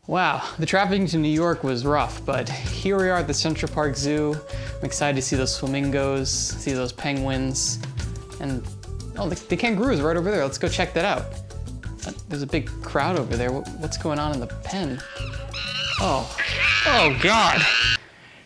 Wow, the traffic to New York was rough, but here we are at the Central Park Zoo. I'm excited to see those flamingos, see those penguins, and oh, the kangaroos are right over there. Let's go check that out. There's a big crowd over there. What's going on in the pen? Oh God.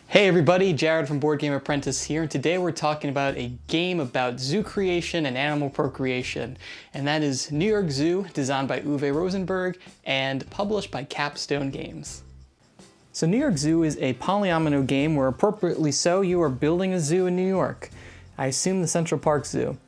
Hey everybody, Jared from Board Game Apprentice here, and today we're talking about a game about zoo creation and animal procreation, and that is New York Zoo, designed by Uwe Rosenberg and published by Capstone Games. So New York Zoo is a polyomino game where, appropriately so, you are building a zoo in New York. I assume the Central Park Zoo.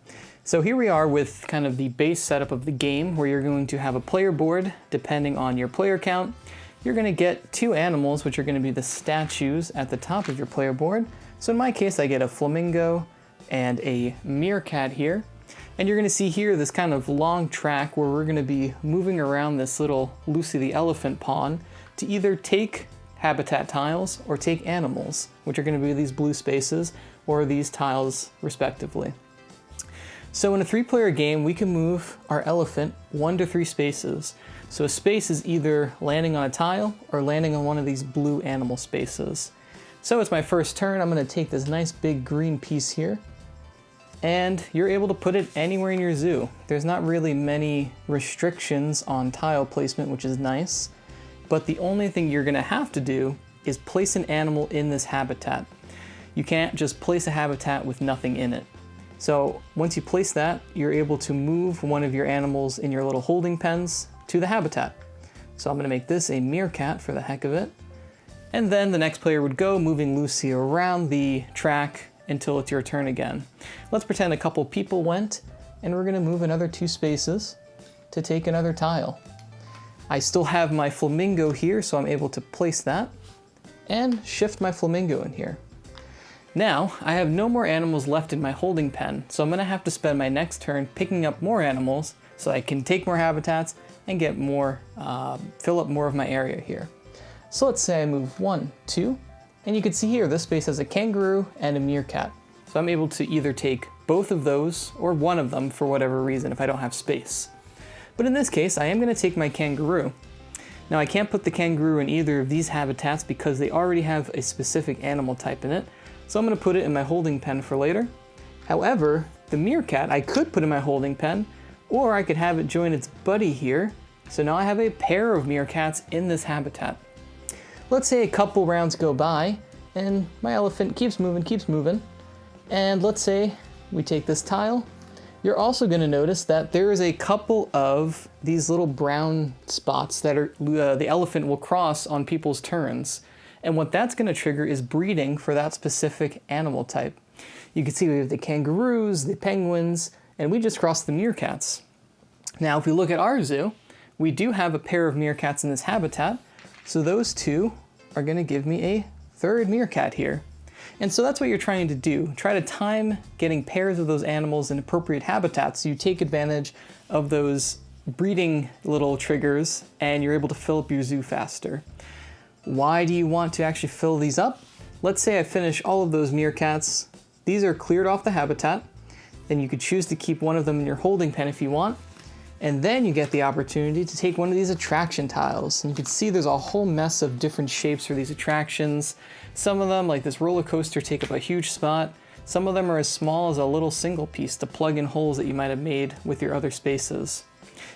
So here we are with kind of the base setup of the game, where you're going to have a player board depending on your player count. You're going to get two animals, which are going to be the statues at the top of your player board. So in my case, I get a flamingo and a meerkat here. And you're going to see here this kind of long track where we're going to be moving around this little Lucy the elephant pond to either take habitat tiles or take animals, which are going to be these blue spaces or these tiles respectively. So in a 3-player game, we can move our elephant 1 to 3 spaces. So a space is either landing on a tile or landing on one of these blue animal spaces. So it's my first turn. I'm going to take this nice big green piece here, and you're able to put it anywhere in your zoo. There's not really many restrictions on tile placement, which is nice, but the only thing you're going to have to do is place an animal in this habitat. You can't just place a habitat with nothing in it. So once you place that, you're able to move one of your animals in your little holding pens to the habitat. So I'm going to make this a meerkat for the heck of it. And then the next player would go, moving Lucy around the track until it's your turn again. Let's pretend a couple people went, and we're going to move another 2 spaces to take another tile. I still have my flamingo here, so I'm able to place that and shift my flamingo in here. Now, I have no more animals left in my holding pen, so I'm going to have to spend my next turn picking up more animals so I can take more habitats and get more, fill up more of my area here. So let's say I move 1, 2, and you can see here this space has a kangaroo and a meerkat. So I'm able to either take both of those or one of them for whatever reason if I don't have space. But in this case, I am going to take my kangaroo. Now I can't put the kangaroo in either of these habitats because they already have a specific animal type in it. So I'm going to put it in my holding pen for later. However, the meerkat I could put in my holding pen, or I could have it join its buddy here. So now I have a pair of meerkats in this habitat. Let's say a couple rounds go by and my elephant keeps moving. And let's say we take this tile. You're also going to notice that there is a couple of these little brown spots that the elephant will cross on people's turns. And what that's going to trigger is breeding for that specific animal type. You can see we have the kangaroos, the penguins, and we just crossed the meerkats. Now, if we look at our zoo, we do have a pair of meerkats in this habitat, so those two are going to give me a third meerkat here. And so that's what you're trying to do. Try to time getting pairs of those animals in appropriate habitats so you take advantage of those breeding little triggers and you're able to fill up your zoo faster. Why do you want to actually fill these up? Let's say I finish all of those meerkats. These are cleared off the habitat. Then you could choose to keep one of them in your holding pen if you want. And then you get the opportunity to take one of these attraction tiles. And you can see there's a whole mess of different shapes for these attractions. Some of them, like this roller coaster, take up a huge spot. Some of them are as small as a little single piece to plug in holes that you might have made with your other spaces.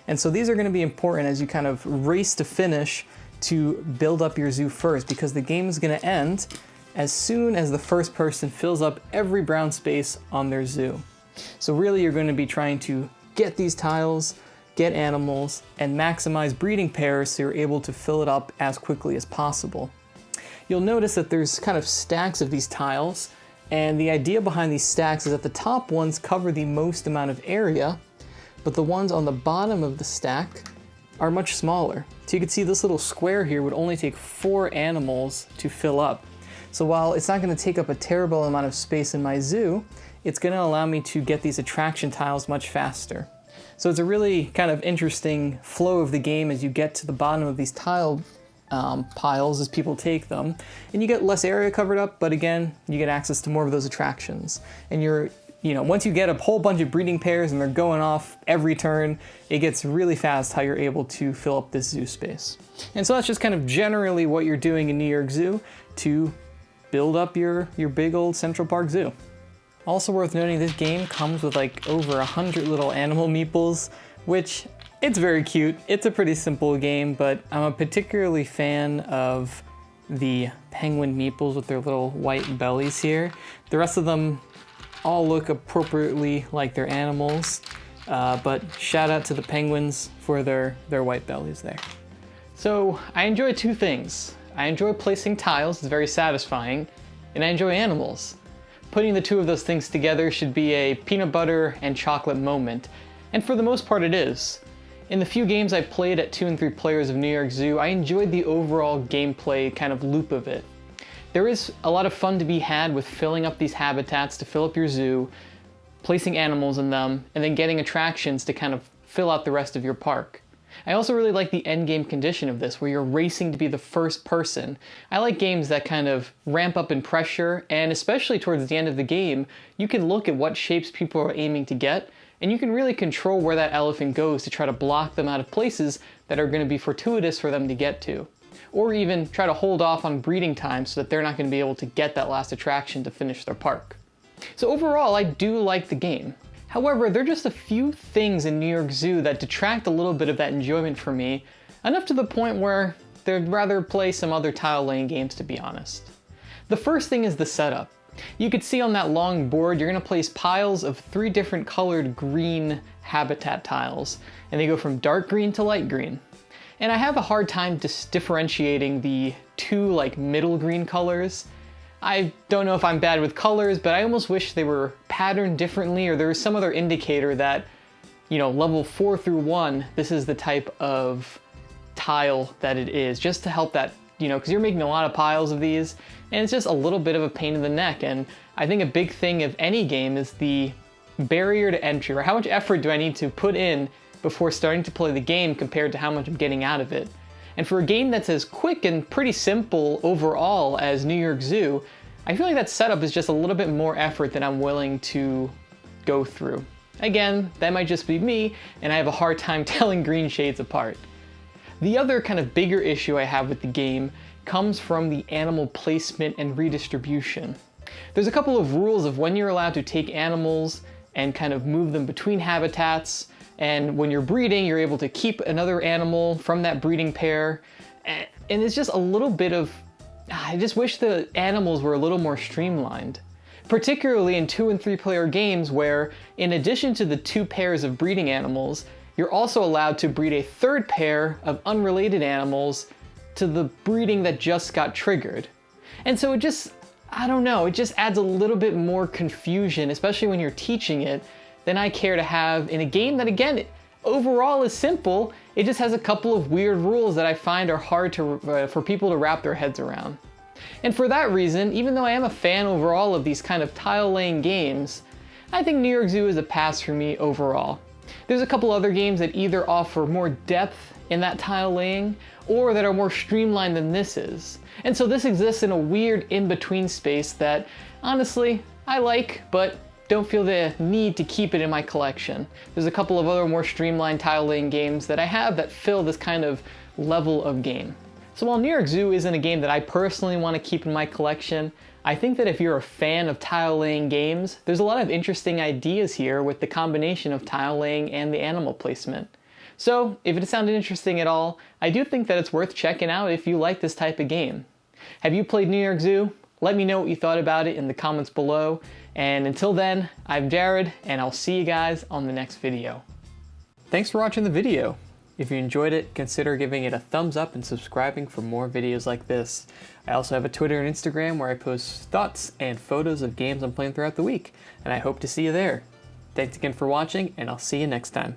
And so these are going to be important as you kind of race to finish to build up your zoo first, because the game is going to end as soon as the first person fills up every brown space on their zoo. So really you're going to be trying to get these tiles, get animals, and maximize breeding pairs so you're able to fill it up as quickly as possible. You'll notice that there's kind of stacks of these tiles, and the idea behind these stacks is that the top ones cover the most amount of area, but the ones on the bottom of the stack are much smaller. So you can see this little square here would only take 4 animals to fill up. So while it's not going to take up a terrible amount of space in my zoo, it's going to allow me to get these attraction tiles much faster. So it's a really kind of interesting flow of the game as you get to the bottom of these tile piles as people take them. And you get less area covered up, but again, you get access to more of those attractions. And you're once you get a whole bunch of breeding pairs and they're going off every turn, it gets really fast how you're able to fill up this zoo space. And so that's just kind of generally what you're doing in New York Zoo to build up your big old Central Park Zoo. Also worth noting, this game comes with like over 100 little animal meeples, which it's very cute. It's a pretty simple game, but I'm a particularly fan of the penguin meeples with their little white bellies here. The rest of them all look appropriately like their animals, but shout out to the penguins for their white bellies there. So I enjoy two things. I enjoy placing tiles, it's very satisfying, and I enjoy animals. Putting the two of those things together should be a peanut butter and chocolate moment, and for the most part it is. In the few games I played at 2 and 3 players of New York Zoo, I enjoyed the overall gameplay kind of loop of it. There is a lot of fun to be had with filling up these habitats to fill up your zoo, placing animals in them, and then getting attractions to kind of fill out the rest of your park. I also really like the end game condition of this, where you're racing to be the first person. I like games that kind of ramp up in pressure, and especially towards the end of the game, you can look at what shapes people are aiming to get, and you can really control where that elephant goes to try to block them out of places that are going to be fortuitous for them to get to. Or even try to hold off on breeding time so that they're not going to be able to get that last attraction to finish their park. So overall, I do like the game. However, there are just a few things in New York Zoo that detract a little bit of that enjoyment for me, enough to the point where they'd rather play some other tile laying games, to be honest. The first thing is the setup. You could see on that long board, you're going to place piles of 3 different colored green habitat tiles, and they go from dark green to light green. And I have a hard time differentiating the 2 like middle green colors. I don't know if I'm bad with colors, but I almost wish they were patterned differently, or there was some other indicator that, level 4 through 1, this is the type of tile that it is, just to help that, because you're making a lot of piles of these, and it's just a little bit of a pain in the neck. And I think a big thing of any game is the barrier to entry, or how much effort do I need to put in before starting to play the game compared to how much I'm getting out of it. And for a game that's as quick and pretty simple overall as New York Zoo, I feel like that setup is just a little bit more effort than I'm willing to go through. Again, that might just be me, and I have a hard time telling green shades apart. The other kind of bigger issue I have with the game comes from the animal placement and redistribution. There's a couple of rules of when you're allowed to take animals and kind of move them between habitats, and when you're breeding, you're able to keep another animal from that breeding pair. And it's just a little bit of, I just wish the animals were a little more streamlined. Particularly in 2 and 3 player games where, in addition to the 2 pairs of breeding animals, you're also allowed to breed a 3rd pair of unrelated animals to the breeding that just got triggered. And so it just, I don't know, it just adds a little bit more confusion, especially when you're teaching it, than I care to have in a game that, again, overall is simple. It just has a couple of weird rules that I find are hard for people to wrap their heads around. And for that reason, even though I am a fan overall of these kind of tile laying games, I think New York Zoo is a pass for me overall. There's a couple other games that either offer more depth in that tile laying, or that are more streamlined than this is. And so this exists in a weird in-between space that, honestly, I like, but don't feel the need to keep it in my collection. There's a couple of other more streamlined tile laying games that I have that fill this kind of level of game. So while New York Zoo isn't a game that I personally want to keep in my collection, I think that if you're a fan of tile laying games, there's a lot of interesting ideas here with the combination of tile laying and the animal placement. So if it sounded interesting at all, I do think that it's worth checking out if you like this type of game. Have you played New York Zoo? Let me know what you thought about it in the comments below. And until then, I'm Jared, and I'll see you guys on the next video. Thanks for watching the video. If you enjoyed it, consider giving it a thumbs up and subscribing for more videos like this. I also have a Twitter and Instagram where I post thoughts and photos of games I'm playing throughout the week, and I hope to see you there. Thanks again for watching, and I'll see you next time.